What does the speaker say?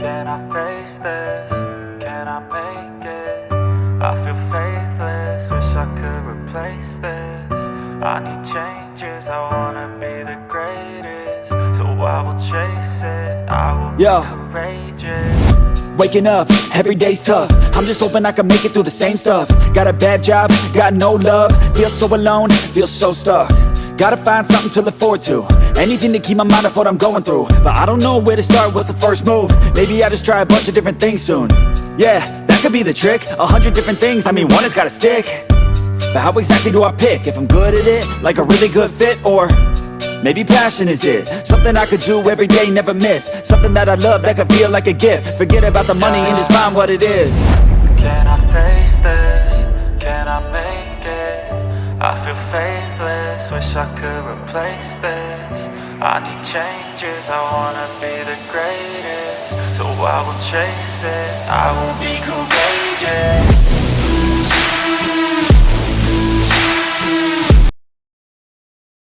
Can I face this? Can I make it? I feel faithless, wish I could replace this. I need changes, I wanna be the greatest. So I will chase it, I will be courageous. Waking up, every day's tough. I'm just hoping I can make it through the same stuff. Got a bad job, got no love. Feel so alone, feel so stuck. Gotta find something to look forward to. Anything to keep my mind off what I'm going through. But I don't know where to start, what's the first move? Maybe I just try a bunch of different things soon. Yeah, that could be the trick. 100 different things, I mean one has gotta stick. But how exactly do I pick? If I'm good at it, like a really good fit, or maybe passion is it? Something I could do every day, never miss. Something that I love, that could feel like a gift. Forget about the money and just find what it is. Can I face this? Can I make it? I feel faithless, wish I could replace this. I need changes, I wanna be the greatest. So I will chase it, I will be courageous.